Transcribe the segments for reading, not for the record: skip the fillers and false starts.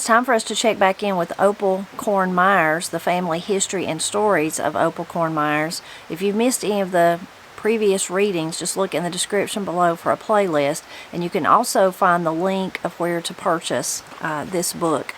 It's time for us to check back in with Opal Corn Myers, the family history and stories of Opal Corn Myers. If you've missed any of the previous readings, just look in the description below for a playlist, and you can also find the link of where to purchase this book.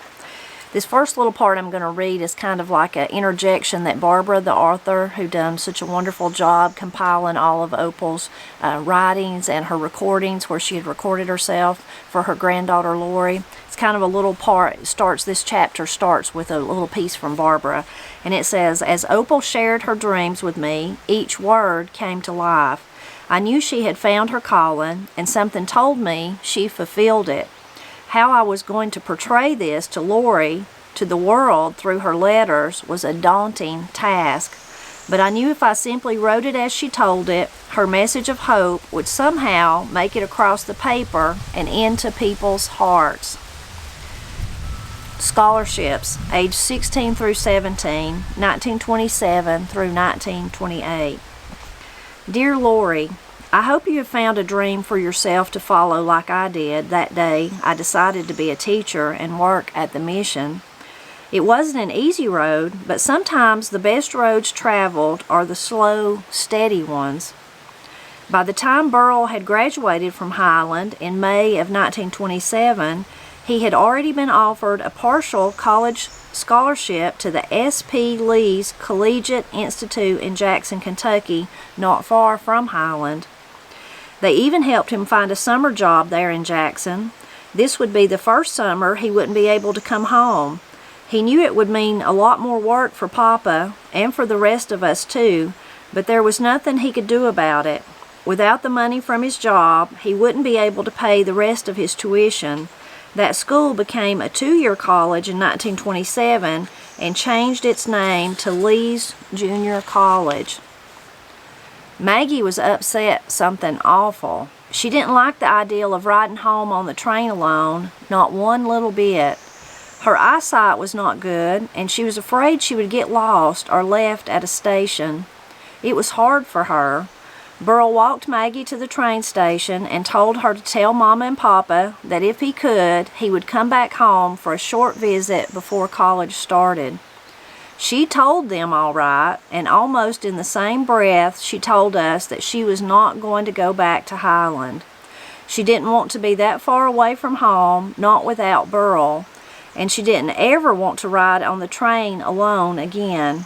This first little part I'm going to read is kind of like an interjection that Barbara, the author, who done such a wonderful job compiling all of Opal's writings and her recordings where she had recorded herself for her granddaughter Lori. It's kind of a little part. This chapter starts with a little piece from Barbara, and it says, "As Opal shared her dreams with me, each word came to life. I knew she had found her calling, and something told me she fulfilled it. How I was going to portray this to Lori, to the world, through her letters was a daunting task. But I knew if I simply wrote it as she told it, her message of hope would somehow make it across the paper and into people's hearts." Scholarships, age 16 through 17, 1927 through 1928. Dear Lori, I hope you have found a dream for yourself to follow like I did that day I decided to be a teacher and work at the mission. It wasn't an easy road, but sometimes the best roads traveled are the slow, steady ones. By the time Burrell had graduated from Highland in May of 1927, he had already been offered a partial college scholarship to the S.P. Lee's Collegiate Institute in Jackson, Kentucky, not far from Highland. They even helped him find a summer job there in Jackson. This would be the first summer he wouldn't be able to come home. He knew it would mean a lot more work for Papa, and for the rest of us too, but there was nothing he could do about it. Without the money from his job, he wouldn't be able to pay the rest of his tuition. That school became a 2-year college in 1927 and changed its name to Lee's Junior College. Maggie was upset something awful. She didn't like the idea of riding home on the train alone, not one little bit. Her eyesight was not good, and she was afraid she would get lost or left at a station. It was hard for her. Burrell walked Maggie to the train station and told her to tell Mama and Papa that if he could, he would come back home for a short visit before college started. She told them all right, and almost in the same breath she told us that she was not going to go back to Highland. She didn't want to be that far away from home, not without Burrell, and she didn't ever want to ride on the train alone again.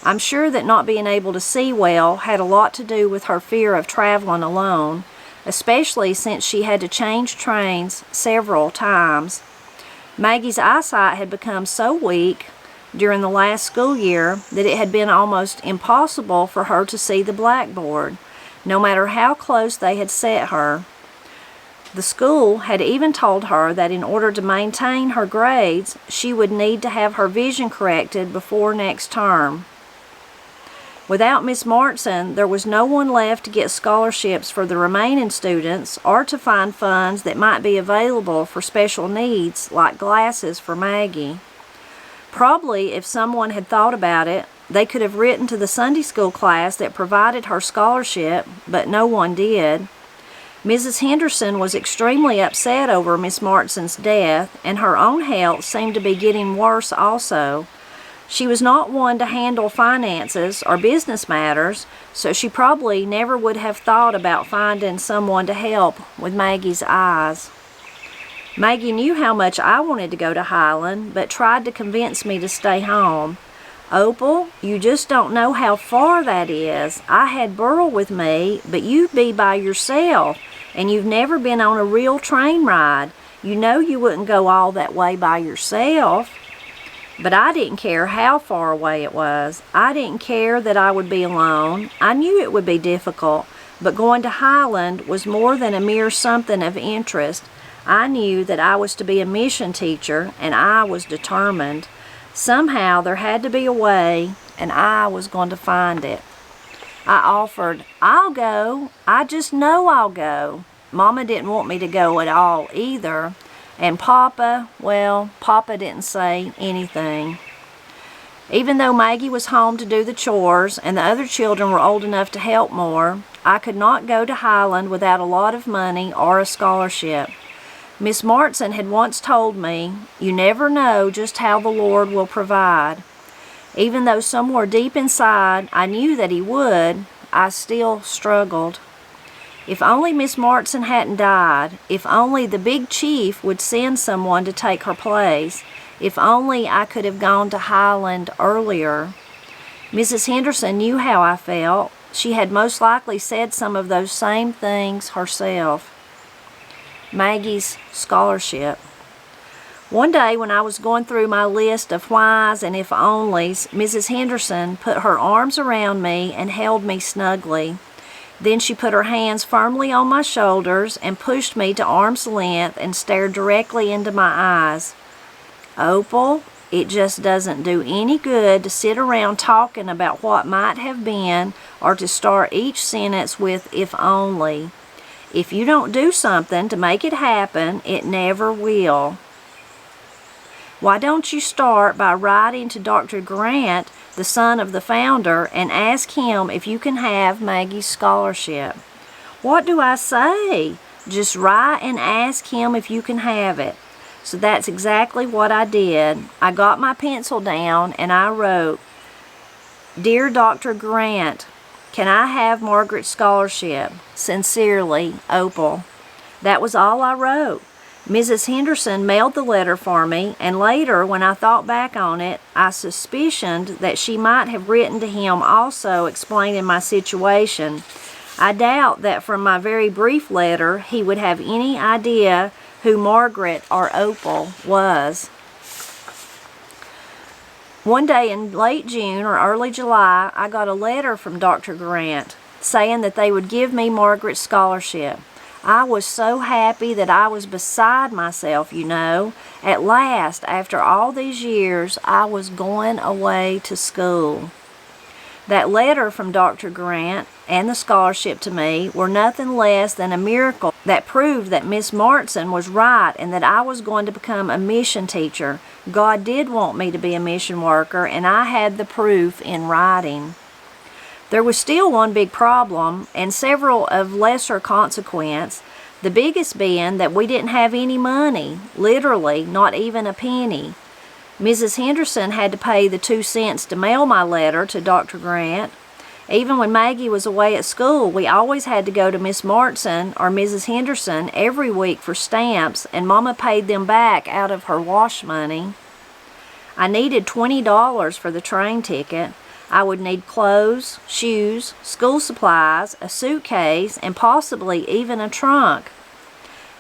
I'm sure that not being able to see well had a lot to do with her fear of traveling alone, especially since she had to change trains several times. Maggie's eyesight had become so weak during the last school year that it had been almost impossible for her to see the blackboard, no matter how close they had set her. The school had even told her that in order to maintain her grades, she would need to have her vision corrected before next term. Without Miss Martson, there was no one left to get scholarships for the remaining students or to find funds that might be available for special needs like glasses for Maggie. Probably if someone had thought about it, they could have written to the Sunday school class that provided her scholarship, but no one did. Mrs. Henderson was extremely upset over Miss Martson's death, and her own health seemed to be getting worse also. She was not one to handle finances or business matters, so she probably never would have thought about finding someone to help with Maggie's eyes. Maggie knew how much I wanted to go to Highland, but tried to convince me to stay home. "Opal, you just don't know how far that is. I had Burrell with me, but you'd be by yourself, and you've never been on a real train ride. You know you wouldn't go all that way by yourself." But I didn't care how far away it was. I didn't care that I would be alone. I knew it would be difficult, but going to Highland was more than a mere something of interest. I knew that I was to be a mission teacher, and I was determined. Somehow there had to be a way, and I was going to find it. I offered, "I'll go. I just know I'll go." Mama didn't want me to go at all either. And Papa, well, Papa didn't say anything. Even though Maggie was home to do the chores and the other children were old enough to help more, I could not go to Highland without a lot of money or a scholarship. Miss Martson had once told me, "You never know just how the Lord will provide." Even though somewhere deep inside I knew that He would, I still struggled. If only Miss Martson hadn't died, if only the big chief would send someone to take her place, if only I could have gone to Highland earlier. Mrs. Henderson knew how I felt. She had most likely said some of those same things herself. Maggie's scholarship. One day when I was going through my list of whys and if onlys, Mrs. Henderson put her arms around me and held me snugly. Then she put her hands firmly on my shoulders and pushed me to arm's length and stared directly into my eyes. "Opal, it just doesn't do any good to sit around talking about what might have been or to start each sentence with 'if only.' If you don't do something to make it happen, it never will. Why don't you start by writing to Dr. Grant, the son of the founder, and ask him if you can have Maggie's scholarship?" What do I say? Just write and ask him if you can have it. So that's exactly what I did. I got my pencil down and I wrote, "Dear Dr. Grant, can I have Margaret's scholarship? Sincerely, Opal." That was all I wrote. Mrs. Henderson mailed the letter for me, and later, when I thought back on it, I suspicioned that she might have written to him also explaining my situation. I doubt that from my very brief letter he would have any idea who Margaret or Opal was. One day in late June or early July, I got a letter from Dr. Grant saying that they would give me Margaret's scholarship. I was so happy that I was beside myself, you know. At last, after all these years, I was going away to school. That letter from Dr. Grant and the scholarship to me were nothing less than a miracle that proved that Miss Martson was right and that I was going to become a mission teacher. God did want me to be a mission worker, and I had the proof in writing. There was still one big problem, and several of lesser consequence, the biggest being that we didn't have any money, literally not even a penny. Mrs. Henderson had to pay the 2 cents to mail my letter to Dr. Grant. Even when Maggie was away at school, we always had to go to Miss Martson or Mrs. Henderson every week for stamps, and Mama paid them back out of her wash money. I needed $20 for the train ticket. I would need clothes, shoes, school supplies, a suitcase, and possibly even a trunk.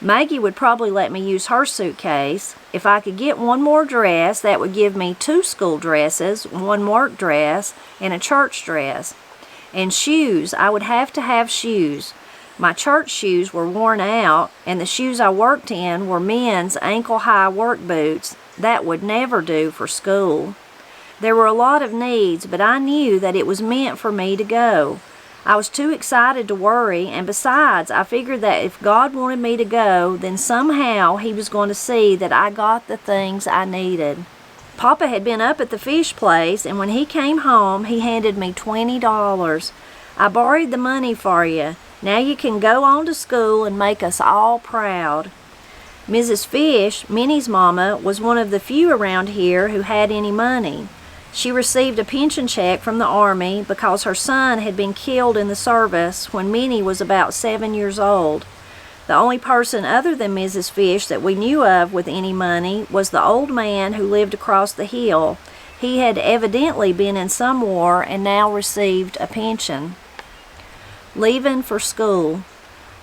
Maggie would probably let me use her suitcase. If I could get one more dress, that would give me 2 school dresses, 1 work dress, and a church dress. And shoes, I would have to have shoes. My church shoes were worn out, and the shoes I worked in were men's ankle-high work boots. That would never do for school. There were a lot of needs, but I knew that it was meant for me to go. I was too excited to worry, and besides, I figured that if God wanted me to go, then somehow He was going to see that I got the things I needed. Papa had been up at the fish place, and when he came home, he handed me $20. "I borrowed the money for you. Now you can go on to school and make us all proud." Mrs. Fish, Minnie's mama, was one of the few around here who had any money. She received a pension check from the Army because her son had been killed in the service when Minnie was about 7 years old. The only person other than Mrs. Fish that we knew of with any money was the old man who lived across the hill. He had evidently been in some war and now received a pension. Leaving for school.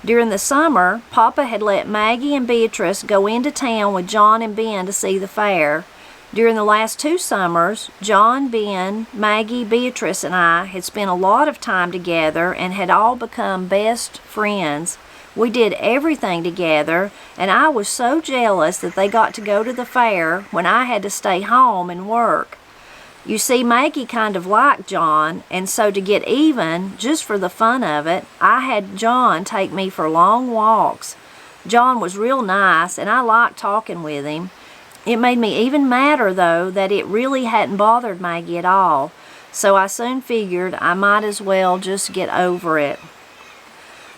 During the summer, Papa had let Maggie and Beatrice go into town with John and Ben to see the fair. During the last 2 summers, John, Ben, Maggie, Beatrice, and I had spent a lot of time together and had all become best friends. We did everything together, and I was so jealous that they got to go to the fair when I had to stay home and work. You see, Maggie kind of liked John, and so to get even, just for the fun of it, I had John take me for long walks. John was real nice, and I liked talking with him. It made me even madder, though, that it really hadn't bothered Maggie at all, so I soon figured I might as well just get over it.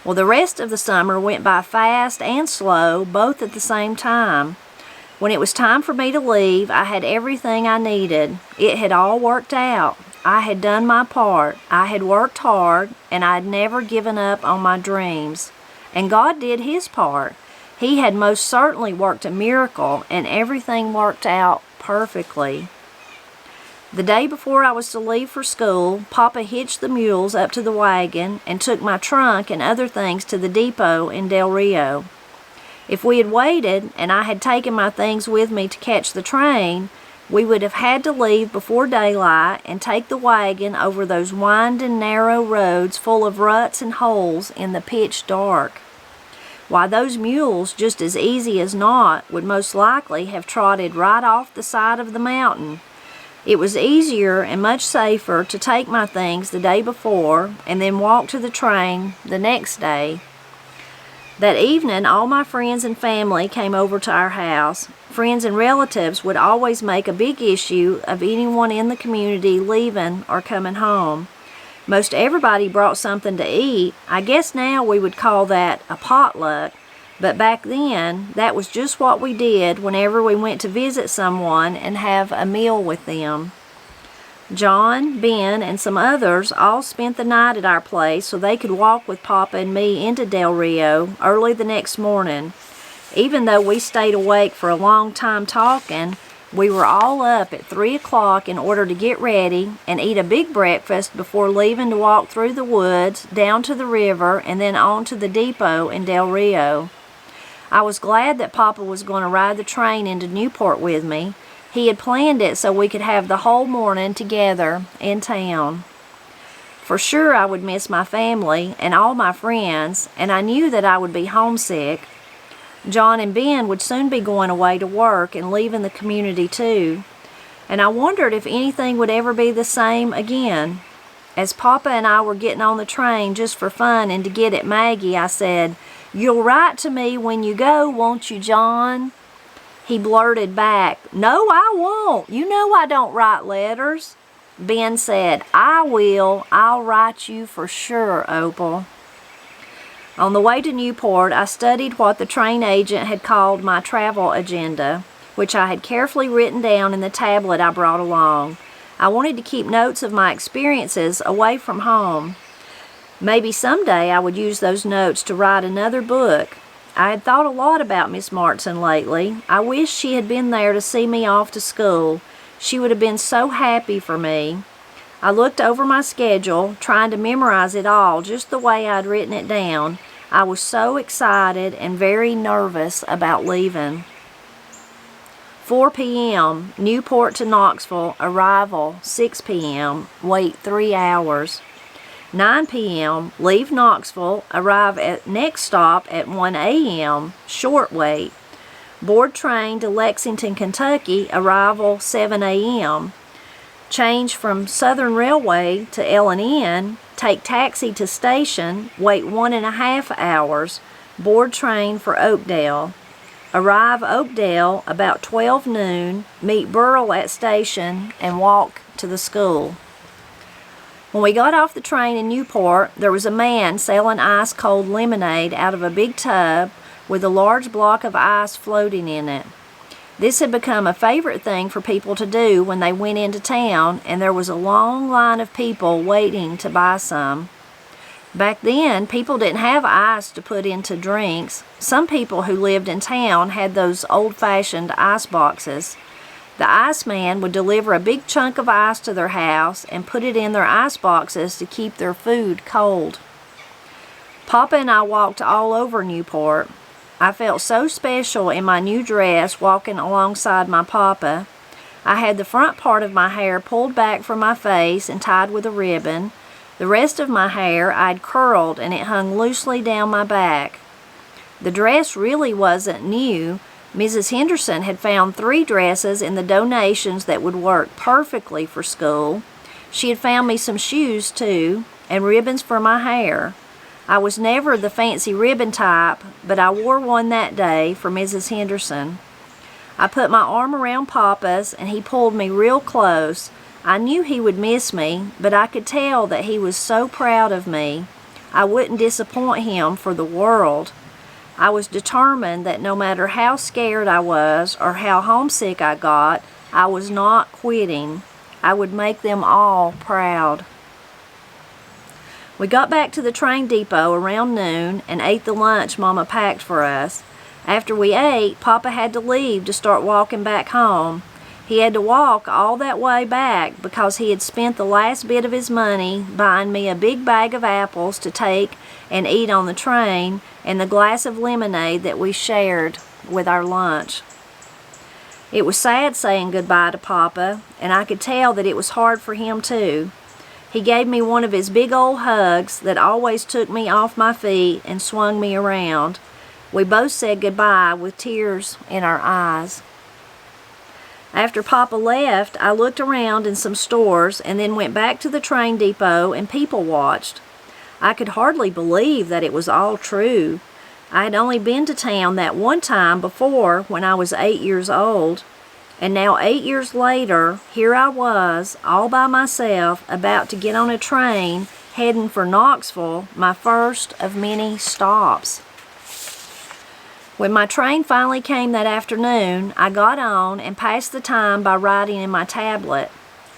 Well, the rest of the summer went by fast and slow, both at the same time. When it was time for me to leave, I had everything I needed. It had all worked out. I had done my part. I had worked hard, and I had never given up on my dreams. And God did His part. He had most certainly worked a miracle, and everything worked out perfectly. The day before I was to leave for school, Papa hitched the mules up to the wagon and took my trunk and other things to the depot in Del Rio. If we had waited and I had taken my things with me to catch the train, we would have had to leave before daylight and take the wagon over those winding, narrow roads full of ruts and holes in the pitch dark. Why, those mules, just as easy as not, would most likely have trotted right off the side of the mountain. It was easier and much safer to take my things the day before and then walk to the train the next day. That evening, all my friends and family came over to our house. Friends and relatives would always make a big issue of anyone in the community leaving or coming home. Most everybody brought something to eat. I guess now we would call that a potluck, but back then, that was just what we did whenever we went to visit someone and have a meal with them. John, Ben, and some others all spent the night at our place so they could walk with Papa and me into Del Rio early the next morning. Even though we stayed awake for a long time talking, we were all up at 3 o'clock in order to get ready and eat a big breakfast before leaving to walk through the woods, down to the river, and then on to the depot in Del Rio. I was glad that Papa was going to ride the train into Newport with me. He had planned it so we could have the whole morning together in town. For sure I would miss my family and all my friends, and I knew that I would be homesick. John and Ben would soon be going away to work and leaving the community too, and I wondered if anything would ever be the same again. As Papa and I were getting on the train just for fun and to get at Maggie, I said, "You'll write to me when you go, won't you, John?" He blurted back, "No, I won't. You know I don't write letters." Ben said, "I will. I'll write you for sure, Opal." On the way to Newport, I studied what the train agent had called my travel agenda, which I had carefully written down in the tablet I brought along. I wanted to keep notes of my experiences away from home. Maybe someday I would use those notes to write another book. I had thought a lot about Miss Martson lately. I wish she had been there to see me off to school. She would have been so happy for me. I looked over my schedule, trying to memorize it all just the way I'd written it down. I was so excited and very nervous about leaving. 4 p.m., Newport to Knoxville, arrival 6 p.m., wait 3 hours. 9 p.m., leave Knoxville, arrive at next stop at 1 a.m., short wait. Board train to Lexington, Kentucky, arrival 7 a.m. Change from Southern Railway to L&N, take taxi to station, wait 1.5 hours, board train for Oakdale. Arrive Oakdale about 12 noon, meet Burrell at station, and walk to the school. When we got off the train in Newport, there was a man selling ice-cold lemonade out of a big tub with a large block of ice floating in it. This had become a favorite thing for people to do when they went into town, and there was a long line of people waiting to buy some. Back then, people didn't have ice to put into drinks. Some people who lived in town had those old-fashioned ice boxes. The iceman would deliver a big chunk of ice to their house and put it in their ice boxes to keep their food cold. Papa and I walked all over Newport. I felt so special in my new dress walking alongside my Papa. I had the front part of my hair pulled back from my face and tied with a ribbon. The rest of my hair I'd curled and it hung loosely down my back. The dress really wasn't new. Mrs. Henderson had found 3 dresses in the donations that would work perfectly for school. She had found me some shoes, too, and ribbons for my hair. I was never the fancy ribbon type, but I wore one that day for Mrs. Henderson. I put my arm around Papa's, and he pulled me real close. I knew he would miss me, but I could tell that he was so proud of me. I wouldn't disappoint him for the world. I was determined that no matter how scared I was or how homesick I got, I was not quitting. I would make them all proud. We got back to the train depot around noon and ate the lunch Mama packed for us. After we ate, Papa had to leave to start walking back home. He had to walk all that way back because he had spent the last bit of his money buying me a big bag of apples to take and eat on the train and the glass of lemonade that we shared with our lunch. It was sad saying goodbye to Papa, and I could tell that it was hard for him too. He gave me one of his big old hugs that always took me off my feet and swung me around. We both said goodbye with tears in our eyes. After Papa left, I looked around in some stores and then went back to the train depot and people watched. I could hardly believe that it was all true. I had only been to town that one time before when I was 8 years old. And now 8 years later, here I was, all by myself, about to get on a train heading for Knoxville, my first of many stops. When my train finally came that afternoon, I got on and passed the time by writing in my tablet.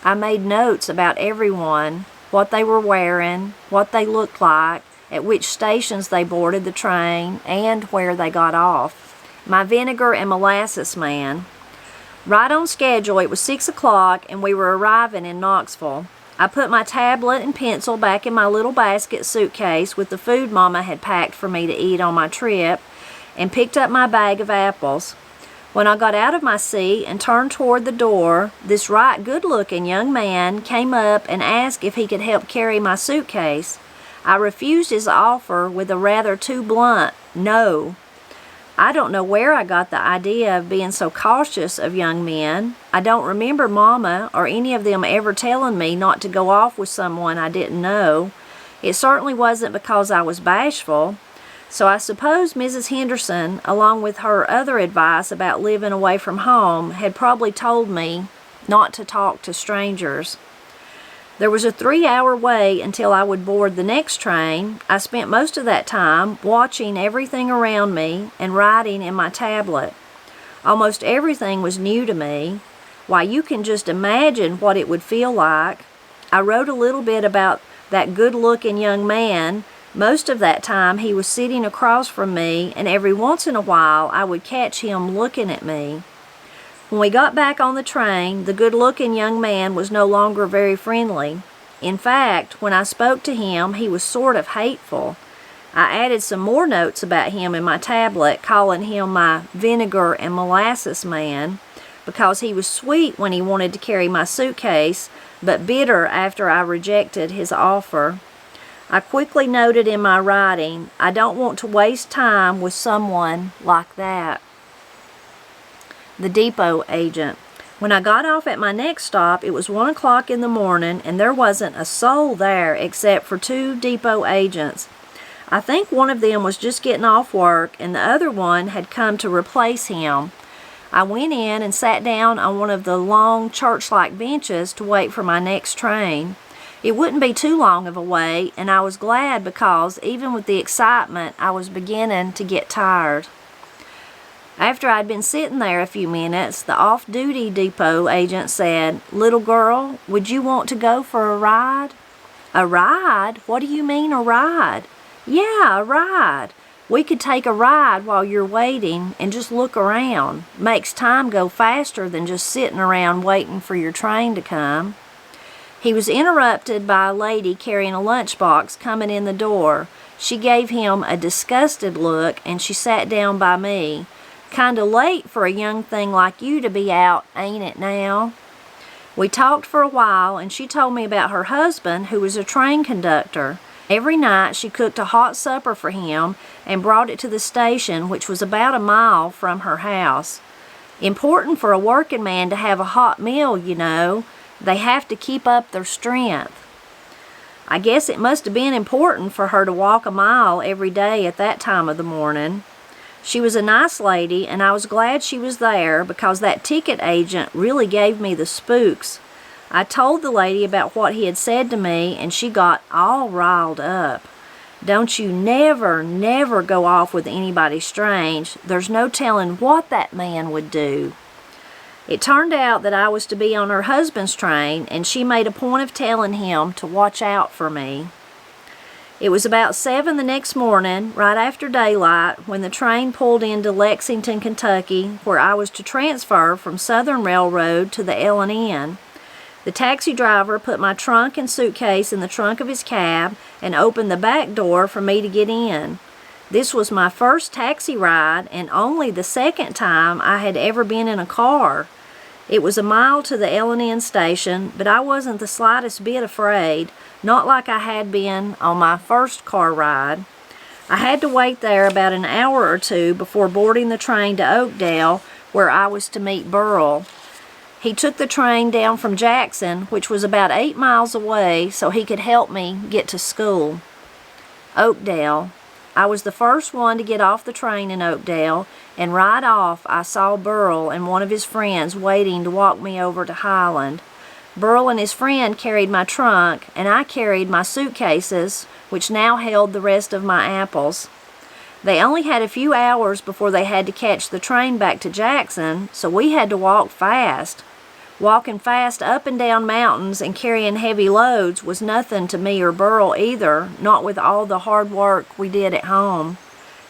I made notes about everyone, what they were wearing, what they looked like, at which stations they boarded the train, and where they got off. My vinegar and molasses man. Right on schedule, it was 6 o'clock and we were arriving in Knoxville. I put my tablet and pencil back in my little basket suitcase with the food Mama had packed for me to eat on my trip and picked up my bag of apples. When I got out of my seat and turned toward the door, this right good-looking young man came up and asked if he could help carry my suitcase. I refused his offer with a rather too blunt no. I don't know where I got the idea of being so cautious of young men. I don't remember Mama or any of them ever telling me not to go off with someone I didn't know. It certainly wasn't because I was bashful. So I suppose Mrs. Henderson, along with her other advice about living away from home, had probably told me not to talk to strangers. There was a 3-hour wait until I would board the next train. I spent most of that time watching everything around me and writing in my tablet. Almost everything was new to me. Why, you can just imagine what it would feel like. I wrote a little bit about that good-looking young man. Most of that time he was sitting across from me, and every once in a while I would catch him looking at me. When we got back on the train, the good-looking young man was no longer very friendly. In fact, when I spoke to him, he was sort of hateful. I added some more notes about him in my tablet, calling him my vinegar and molasses man, because he was sweet when he wanted to carry my suitcase, but bitter after I rejected his offer. I quickly noted in my writing, I don't want to waste time with someone like that. The depot agent. When I got off at my next stop, it was 1 o'clock in the morning, and there wasn't a soul there except for 2 depot agents. I think one of them was just getting off work, and the other one had come to replace him. I went in and sat down on one of the long church-like benches to wait for my next train. It wouldn't be too long of a wait, and I was glad because, even with the excitement, I was beginning to get tired. After I'd been sitting there a few minutes, the off-duty depot agent said, "Little girl, would you want to go for a ride?" "A ride? What do you mean a ride?" "Yeah, a ride. We could take a ride while you're waiting and just look around. Makes time go faster than just sitting around waiting for your train to come." He was interrupted by a lady carrying a lunchbox coming in the door. She gave him a disgusted look and she sat down by me. "Kinda late for a young thing like you to be out, ain't it now?" We talked for a while and she told me about her husband who was a train conductor. Every night she cooked a hot supper for him and brought it to the station, which was about a mile from her house. Important for a working man to have a hot meal, you know. They have to keep up their strength. I guess it must have been important for her to walk a mile every day at that time of the morning. She was a nice lady, and I was glad she was there because that ticket agent really gave me the spooks. I told the lady about what he had said to me, and she got all riled up. Don't you never, never go off with anybody strange. There's no telling what that man would do. It turned out that I was to be on her husband's train, and she made a point of telling him to watch out for me. It was about 7 the next morning, right after daylight, when the train pulled into Lexington, Kentucky, where I was to transfer from Southern Railroad to the L&N. The taxi driver put my trunk and suitcase in the trunk of his cab and opened the back door for me to get in. This was my first taxi ride and only the second time I had ever been in a car. It was a mile to the L&N station, but I wasn't the slightest bit afraid, not like I had been on my first car ride. I had to wait there about an hour or two before boarding the train to Oakdale, where I was to meet Burl. He took the train down from Jackson, which was about 8 miles away, so he could help me get to school. Oakdale. I was the first one to get off the train in Oakdale, and right off I saw Burl and one of his friends waiting to walk me over to Highland. Burl and his friend carried my trunk, and I carried my suitcases, which now held the rest of my apples. They only had a few hours before they had to catch the train back to Jackson, so we had to walk fast. Walking fast up and down mountains and carrying heavy loads was nothing to me or Burl either, not with all the hard work we did at home.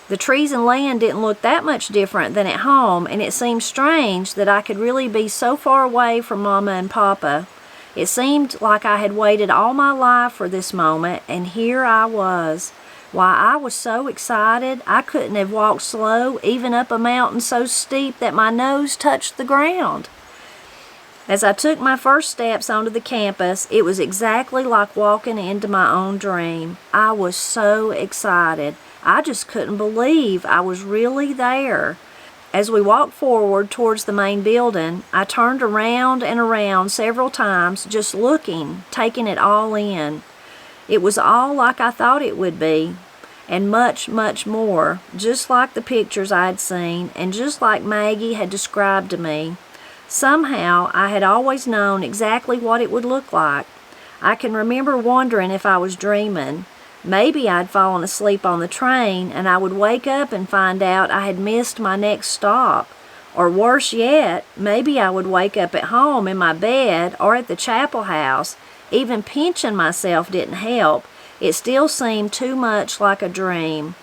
The trees and land didn't look that much different than at home, and it seemed strange that I could really be so far away from Mama and Papa. It seemed like I had waited all my life for this moment, and here I was. Why, I was so excited I couldn't have walked slow, even up a mountain so steep that my nose touched the ground. As I took my first steps onto the campus, it was exactly like walking into my own dream. I was so excited. I just couldn't believe I was really there. As we walked forward towards the main building, I turned around and around several times, just looking, taking it all in. It was all like I thought it would be, and much, much more, just like the pictures I'd seen, and just like Maggie had described to me. Somehow, I had always known exactly what it would look like. I can remember wondering if I was dreaming. Maybe I'd fallen asleep on the train, and I would wake up and find out I had missed my next stop. Or worse yet, maybe I would wake up at home in my bed or at the chapel house. Even pinching myself didn't help. It still seemed too much like a dream,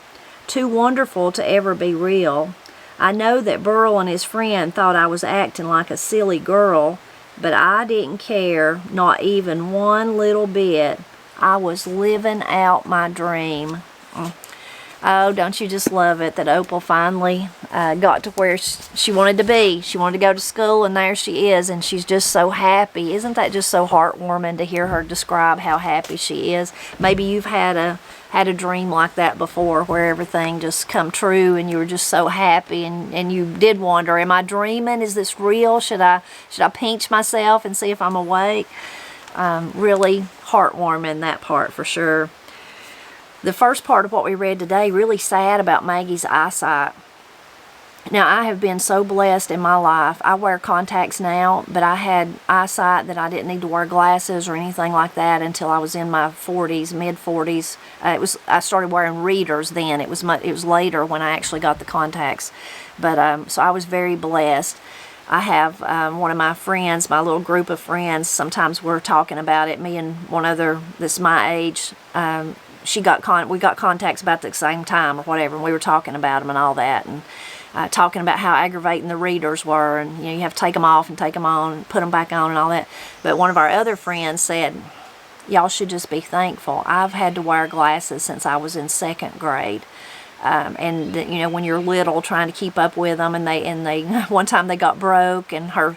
too wonderful to ever be real. I know that Burl and his friend thought I was acting like a silly girl, but I didn't care, not even one little bit. I was living out my dream. Oh, don't you just love it that Opal finally got to where she wanted to be. She wanted to go to school, and there she is, and she's just so happy. Isn't that just so heartwarming to hear her describe how happy she is? Maybe you've had a dream like that before, where everything just come true and you were just so happy, and you did wonder, am I dreaming? Is this real? Should I pinch myself and see if I'm awake? Really heartwarming, that part for sure. The first part of what we read today, really sad about Maggie's eyesight. Now, I have been so blessed in my life. I wear contacts now, but I had eyesight that I didn't need to wear glasses or anything like that until I was in my 40s, mid-40s. I started wearing readers then. It was later when I actually got the contacts. But so I was very blessed. I have one of my friends, my little group of friends, sometimes we're talking about it, me and one other that's my age. We got contacts about the same time or whatever, and we were talking about them and all that, and talking about how aggravating the readers were, and you have to take them off and take them on and put them back on and all that. But one of our other friends said, y'all should just be thankful. I've had to wear glasses since I was in 2nd grade. And when you're little, trying to keep up with them, and they one time they got broke, and her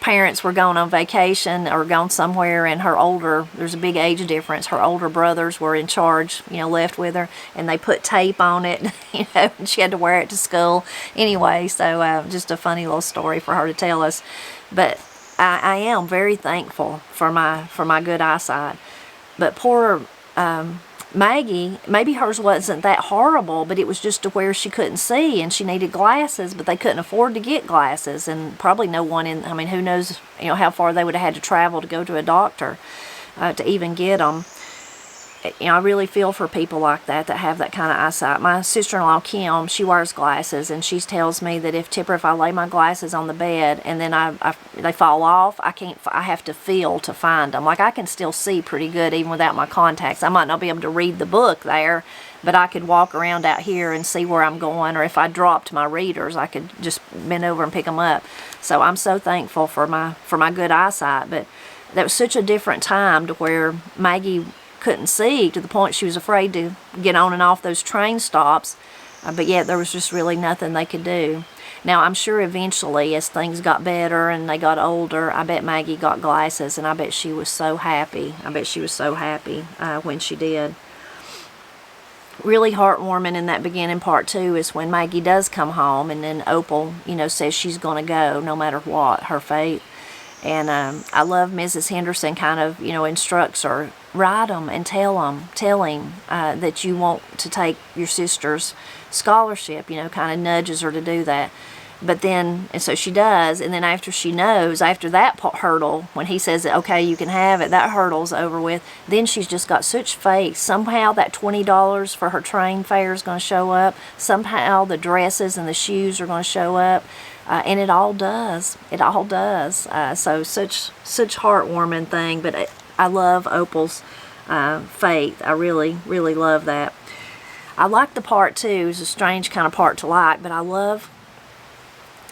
parents were going on vacation or gone somewhere, and there's a big age difference. Her older brothers were in charge, left with her, and they put tape on it, and she had to wear it to school anyway. So just a funny little story for her to tell us. But I am very thankful for my good eyesight. But poor Maggie, maybe hers wasn't that horrible, but it was just to where she couldn't see, and she needed glasses, but they couldn't afford to get glasses, and probably no one who knows, how far they would have had to travel to go to a doctor to even get them. I really feel for people like that have that kind of eyesight. My sister-in-law Kim, she wears glasses, and she tells me that if I lay my glasses on the bed and then they fall off, I have to feel to find them. Like, I can still see pretty good even without my contacts. I might not be able to read the book there, but I could walk around out here and see where I'm going, or if I dropped my readers, I could just bend over and pick them up. So I'm so thankful for my good eyesight. But that was such a different time to where Maggie couldn't see, to the point she was afraid to get on and off those train stops, but yet there was just really nothing they could do. Now, I'm sure eventually, as things got better and they got older, I bet Maggie got glasses, and I bet she was so happy. When she did. Really heartwarming in that beginning part too is when Maggie does come home, and then Opal, says she's going to go no matter what, her fate. And I love Mrs. Henderson kind of, instructs her, write them and tell him that you want to take your sister's scholarship, kind of nudges her to do that. But then, and so she does, and then after she knows, after that hurdle, when he says, okay, you can have it, that hurdle's over with, then she's just got such faith. Somehow that $20 for her train fare is going to show up. Somehow the dresses and the shoes are going to show up. And it all does. So such heartwarming thing. But I love Opal's faith. I really, really love that. I like the part too. It's a strange kind of part to like, but I love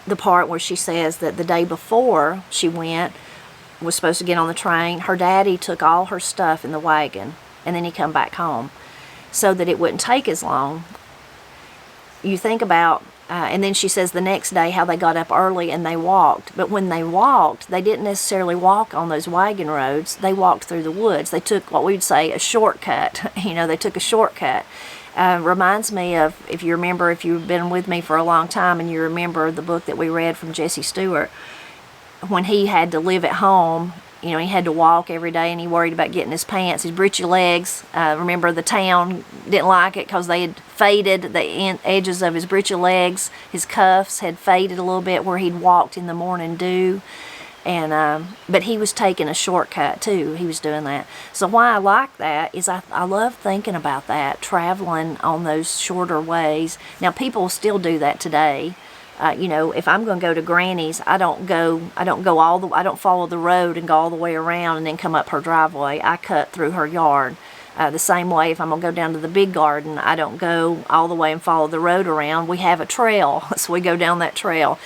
the part where she says that the day before she was supposed to get on the train, her daddy took all her stuff in the wagon, and then he come back home so that it wouldn't take as long. You think about, and then she says the next day how they got up early and they walked. But when they walked, they didn't necessarily walk on those wagon roads. They walked through the woods. They took what we'd say a shortcut. They took a shortcut. Reminds me of, if you've been with me for a long time and you remember the book that we read from Jesse Stewart, when he had to live at home, he had to walk every day, and he worried about getting his pants, his breechy legs. Remember, the town didn't like it because they had faded the edges of his breechy legs. His cuffs had faded a little bit where he'd walked in the morning dew. And but he was taking a shortcut too. He was doing that. So why I like that is I love thinking about that, traveling on those shorter ways. Now, people still do that today. If I'm going to go to Granny's, I don't follow the road and go all the way around and then come up her driveway. I cut through her yard. The same way, if I'm going to go down to the big garden, I don't go all the way and follow the road around. We have a trail, so we go down that trail.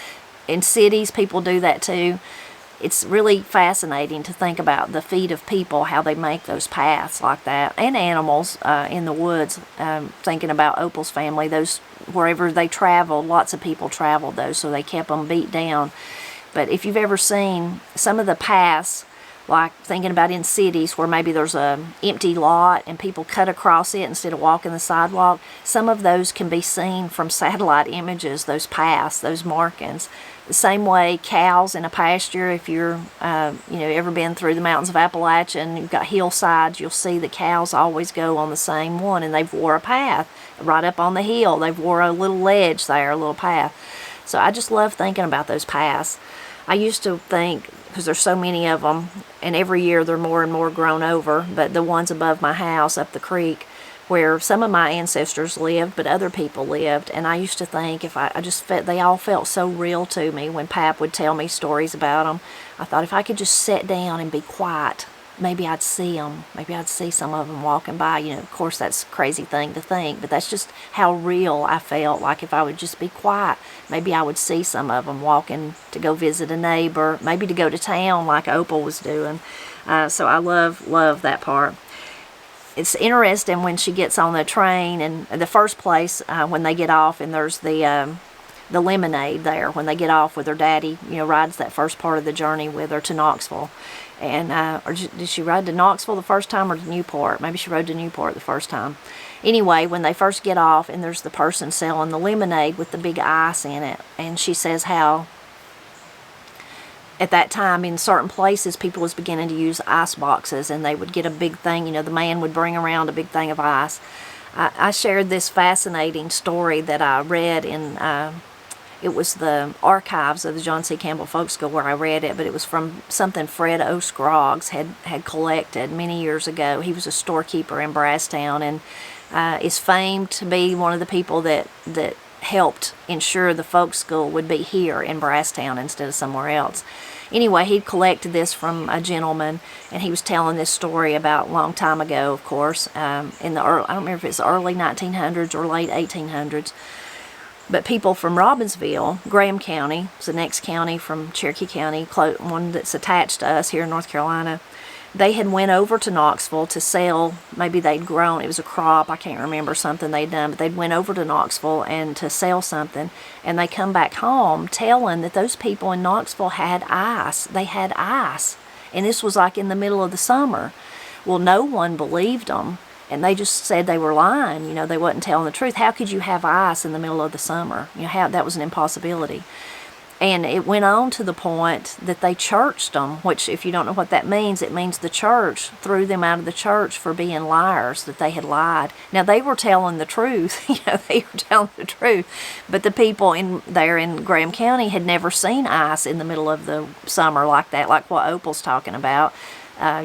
In cities, people do that too. It's really fascinating to think about the feet of people, how they make those paths like that, and animals in the woods. Thinking about Opal's family, those wherever they traveled, lots of people traveled those, so they kept them beat down. But if you've ever seen some of the paths, like thinking about in cities where maybe there's a empty lot and people cut across it instead of walking the sidewalk, some of those can be seen from satellite images, those paths, those markings. The same way cows in a pasture, if you're ever been through the mountains of Appalachia and you've got hillsides, you'll see the cows always go on the same one, and they've wore a path right up on the hill. They've wore a little ledge there, a little path. So I just love thinking about those paths. I used to think, because there's so many of them, and every year they're more and more grown over, but the ones above my house up the creek, where some of my ancestors lived, but other people lived, and I used to think, they all felt so real to me when Pap would tell me stories about them. I thought if I could just sit down and be quiet, maybe I'd see them. Maybe I'd see some of them walking by. Of course, that's a crazy thing to think, but that's just how real I felt. Like if I would just be quiet, maybe I would see some of them walking to go visit a neighbor, maybe to go to town like Opal was doing. So I love that part. It's interesting when she gets on the train, and the first place when they get off, and there's the lemonade there when they get off with her daddy, rides that first part of the journey with her to Knoxville. And or did she ride to Knoxville the first time, or to Newport? Maybe she rode to Newport the first time. Anyway, when they first get off, and there's the person selling the lemonade with the big ice in it, and she says how at that time in certain places people was beginning to use ice boxes, and they would get a big thing, the man would bring around a big thing of ice. I shared this fascinating story that I read in it was the archives of the John C. Campbell Folk School where I read it, but it was from something Fred O. Scroggs had collected many years ago. He was a storekeeper in Brasstown, and is famed to be one of the people that helped ensure the folk school would be here in Brasstown instead of somewhere else. Anyway, he collected this from a gentleman, and he was telling this story about a long time ago, of course, in the I don't remember if it's early 1900s or late 1800s. But people from Robbinsville, Graham County, it's the next county from Cherokee County, one that's attached to us here in North Carolina, they had went over to Knoxville to sell. Maybe they'd grown, it was a crop, I can't remember, something they'd done, but they'd went over to Knoxville and to sell something, and they come back home telling that those people in Knoxville had ice. They had ice, and this was like in the middle of the summer. Well, no one believed them, and they just said they were lying. You know, they wasn't telling the truth. How could you have ice in the middle of the summer? You know, that was an impossibility. And it went on to the point that they churched them, which, if you don't know what that means, it means the church threw them out of the church for being liars, that they had lied. Now, they were telling the truth. You know, they were telling the truth. But the people there in Graham County had never seen ice in the middle of the summer like that, like what Opal's talking about.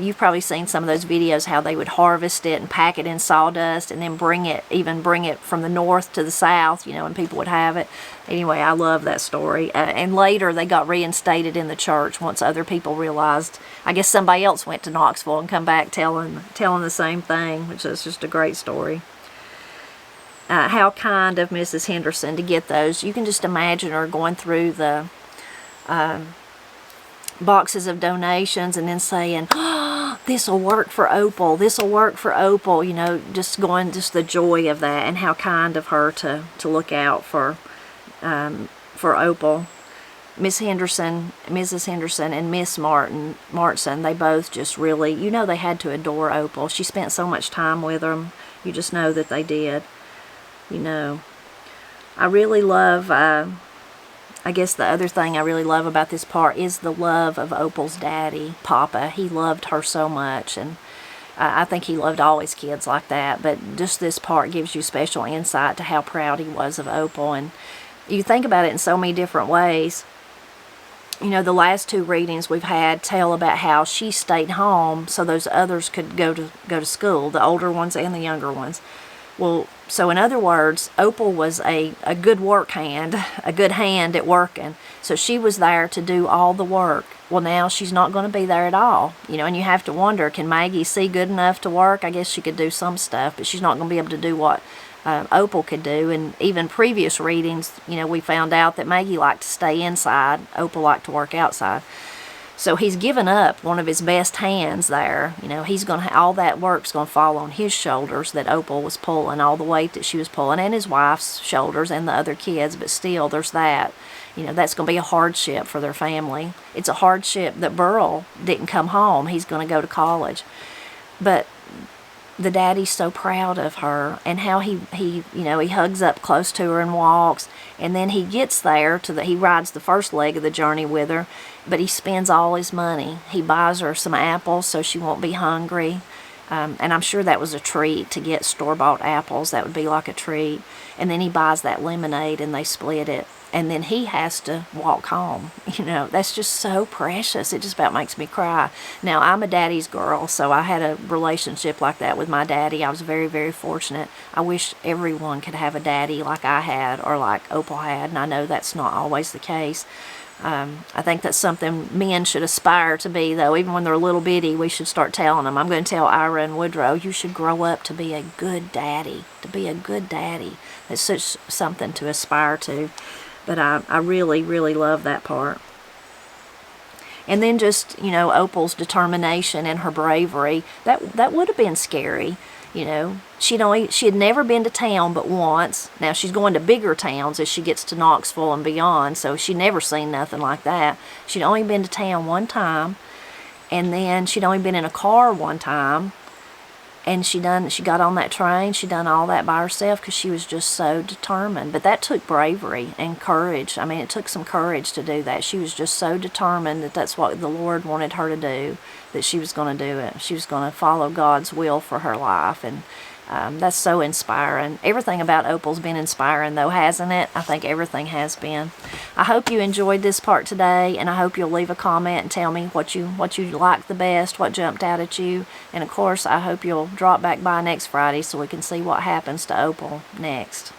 You've probably seen some of those videos how they would harvest it and pack it in sawdust and then bring it from the north to the south, you know, and people would have it. Anyway, I love that story. And later they got reinstated in the church once other people realized. I guess somebody else went to Knoxville and come back telling the same thing, which is just a great story. How kind of Mrs. Henderson to get those. You can just imagine her going through the boxes of donations and then saying, oh, this will work for Opal, this will work for Opal, you know, just the joy of that, and how kind of her to look out for Opal. Mrs. Henderson and Miss Martson, they both just really, you know, they had to adore Opal. She spent so much time with them. You just know that they did. You know, I really love, I guess the other thing I really love about this part is the love of Opal's daddy, Papa. He loved her so much, and I think he loved all his kids like that, but just this part gives you special insight to how proud he was of Opal, and you think about it in so many different ways. You know, the last two readings we've had tell about how she stayed home so those others could go to school, the older ones and the younger ones. Well, so in other words, Opal was a good work hand, a good hand at working. So she was there to do all the work. Well, now she's not going to be there at all. You know, and you have to wonder, can Maggie see good enough to work? I guess she could do some stuff, but she's not going to be able to do what Opal could do. And even previous readings, you know, we found out that Maggie liked to stay inside. Opal liked to work outside. So he's given up one of his best hands there. You know, he's going to, all that work's going to fall on his shoulders that Opal was pulling, all the weight that she was pulling, and his wife's shoulders and the other kids, but still there's that. You know, that's going to be a hardship for their family. It's a hardship that Burl didn't come home. He's going to go to college. But the daddy's so proud of her, and how he hugs up close to her and walks, and then he gets there he rides the first leg of the journey with her, but he spends all his money. He buys her some apples so she won't be hungry, and I'm sure that was a treat to get store-bought apples. That would be like a treat. And then he buys that lemonade and they split it, and then he has to walk home. You know, that's just so precious. It just about makes me cry. Now, I'm a daddy's girl, so I had a relationship like that with my daddy. I was very, very fortunate. I wish everyone could have a daddy like I had or like Opal had, and I know that's not always the case. I think that's something men should aspire to be, though. Even when they're little bitty, we should start telling them. I'm going to tell Ira and Woodrow, you should grow up to be a good daddy. To be a good daddy. It's such something to aspire to. But I really, really love that part. And then just, you know, Opal's determination and her bravery. That would have been scary. You know, she had never been to town but once. Now she's going to bigger towns as she gets to Knoxville and beyond, so she'd never seen nothing like that. She'd only been to town one time, and then she'd only been in a car one time. And she got on that train, she done all that by herself because she was just so determined. But that took bravery and courage. I mean, it took some courage to do that. She was just so determined that that's what the Lord wanted her to do, that she was going to do it. She was going to follow God's will for her life. And That's so inspiring. Everything about Opal's been inspiring, though, hasn't it? I think everything has been. I hope you enjoyed this part today, and I hope you'll leave a comment and tell me what you liked the best, what jumped out at you. And, of course, I hope you'll drop back by next Friday so we can see what happens to Opal next.